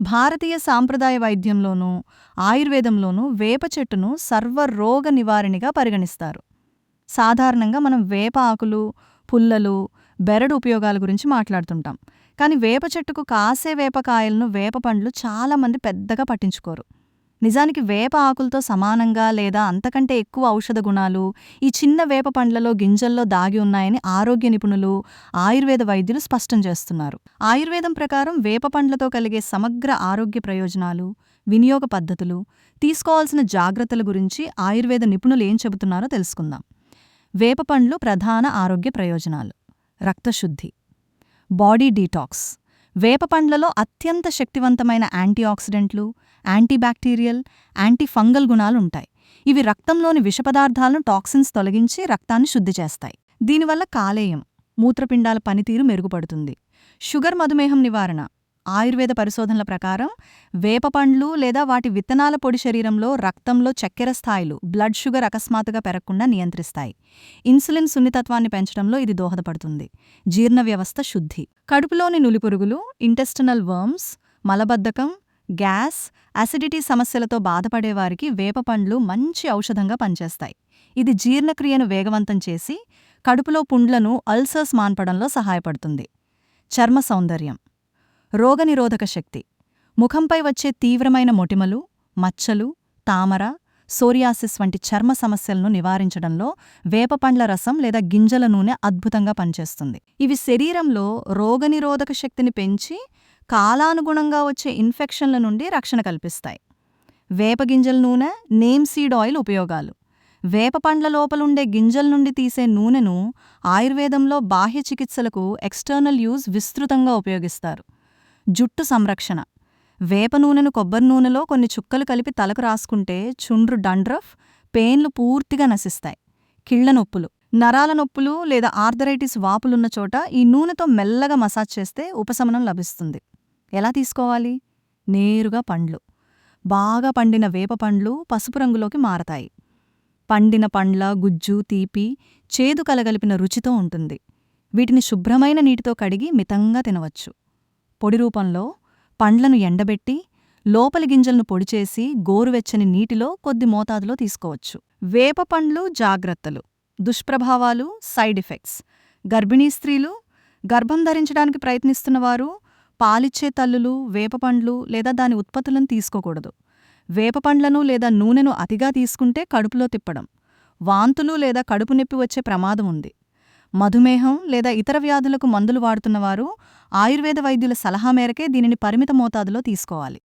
భారతీయ సాంప్రదాయ వైద్యంలోనూ ఆయుర్వేదంలోనూ వేప చెట్టును సర్వరోగ నివారణగా పరిగణిస్తారు. సాధారణంగా మనం వేప ఆకులు, పుల్లలు, బెరడు ఉపయోగాల గురించి మాట్లాడుతుంటాం. కానీ వేప చెట్టుకు కాసే వేపకాయలను, వేప పండ్లు చాలామంది పెద్దగా పట్టించుకోరు. నిజానికి వేప ఆకులతో సమానంగా లేదా అంతకంటే ఎక్కువ ఔషధ గుణాలు ఈ చిన్న వేప పండ్లలో, గింజల్లో దాగి ఉన్నాయని ఆరోగ్య నిపుణులు, ఆయుర్వేద వైద్యులు స్పష్టం చేస్తున్నారు. ఆయుర్వేదం ప్రకారం వేప పండ్లతో కలిగే సమగ్ర ఆరోగ్య ప్రయోజనాలు, వినియోగ పద్ధతులు, తీసుకోవాల్సిన జాగ్రత్తల గురించి ఆయుర్వేద నిపుణులు ఏం చెబుతున్నారో తెలుసుకుందాం. వేప పండ్లు ప్రధాన ఆరోగ్య ప్రయోజనాలు: రక్తశుద్ధి, బాడీ డీటాక్స్. వేప పండ్లలో అత్యంత శక్తివంతమైన యాంటీఆక్సిడెంట్లు, యాంటీబ్యాక్టీరియల్, యాంటీఫంగల్ గుణాలుంటాయి. ఇవి రక్తంలోని విషపదార్థాలను, టాక్సిన్స్ తొలగించి రక్తాన్ని శుద్ధి చేస్తాయి. దీనివల్ల కాలేయం, మూత్రపిండాల పనితీరు మెరుగుపడుతుంది. షుగర్, మధుమేహం నివారణ. ఆయుర్వేద పరిశోధనల ప్రకారం వేప పండ్లు లేదా వాటి విత్తనాల పొడి శరీరంలో రక్తంలో చక్కెర స్థాయిలు, బ్లడ్ షుగర్ అకస్మాత్తుగా పెరగకుండా నియంత్రిస్తాయి. ఇన్సులిన్ సున్నితత్వాన్ని పెంచడంలో ఇది దోహదపడుతుంది. జీర్ణ వ్యవస్థ శుద్ధి. కడుపులోని నులిపురుగులు, ఇంటెస్టినల్ వర్మ్స్, మలబద్ధకం, గ్యాస్, అసిడిటీ సమస్యలతో బాధపడేవారికి వేప పండ్లు మంచి ఔషధంగా పనిచేస్తాయి. ఇది జీర్ణక్రియను వేగవంతం చేసి కడుపులో పుండ్లను, అల్సర్స్ మాన్పడంలో సహాయపడుతుంది. చర్మ సౌందర్యం, రోగనిరోధక శక్తి. ముఖంపై వచ్చే తీవ్రమైన మొటిమలు, మచ్చలు, తామర, సోరియాసిస్ వంటి చర్మ సమస్యలను నివారించడంలో వేపపండ్ల రసం లేదా గింజల నూనె అద్భుతంగా పనిచేస్తుంది. ఇవి శరీరంలో రోగనిరోధక శక్తిని పెంచి కాలానుగుణంగా వచ్చే ఇన్ఫెక్షన్ల నుండి రక్షణ కల్పిస్తాయి. వేపగింజల నూనె, నేమ్ సీడ్ ఆయిల్ ఉపయోగాలు. వేపపండ్ల లోపలుండే గింజల నుండి తీసే నూనెను ఆయుర్వేదంలో బాహ్య చికిత్సలకు, ఎక్స్టర్నల్ యూజ్ విస్తృతంగా ఉపయోగిస్తారు. జుట్టు సంరక్షణ. వేప నూనెను కొబ్బరి నూనెలో కొన్ని చుక్కలు కలిపి తలకు రాసుకుంటే చుండ్రు, డండ్రఫ్, పెయిన్లు పూర్తిగా నశిస్తాయి. కీళ్ల నొప్పులు, నరాల నొప్పులు లేదా ఆర్థరైటిస్ వాపులున్న చోట ఈ నూనెతో మెల్లగా మసాజ్ చేస్తే ఉపశమనం లభిస్తుంది. ఎలా తీసుకోవాలి? నేరుగా పండ్లు. బాగా పండిన వేప పండ్లు పసుపు రంగులోకి మారతాయి. పండిన పండ్ల గుజ్జు, తీపి, చేదు కలగలిపిన రుచితో ఉంటుంది. వీటిని శుభ్రమైన నీటితో కడిగి మితంగా తినవచ్చు. పొడి రూపంలో పండ్లను ఎండబెట్టి లోపలి గింజలను పొడిచేసి గోరువెచ్చని నీటిలో కొద్ది మోతాదులో తీసుకోవచ్చు. వేప పండ్లు జాగ్రత్తలు, దుష్ప్రభావాలు, సైడ్ ఎఫెక్ట్స్. గర్భిణీ స్త్రీలు, గర్భం ధరించడానికి ప్రయత్నిస్తున్నవారు, పాలిచ్చే తల్లులు వేపపండ్లు లేదా దాని ఉత్పత్తులను తీసుకోకూడదు. వేపపండ్లను లేదా నూనెను అతిగా తీసుకుంటే కడుపులో తిప్పడం, వాంతులు లేదా కడుపు నొప్పి వచ్చే ప్రమాదం ఉంది. మధుమేహం లేదా ఇతర వ్యాధులకు మందులు వాడుతున్నవారు ఆయుర్వేద వైద్యుల సలహా మేరకే దీనిని పరిమిత మోతాదులో తీసుకోవాలి.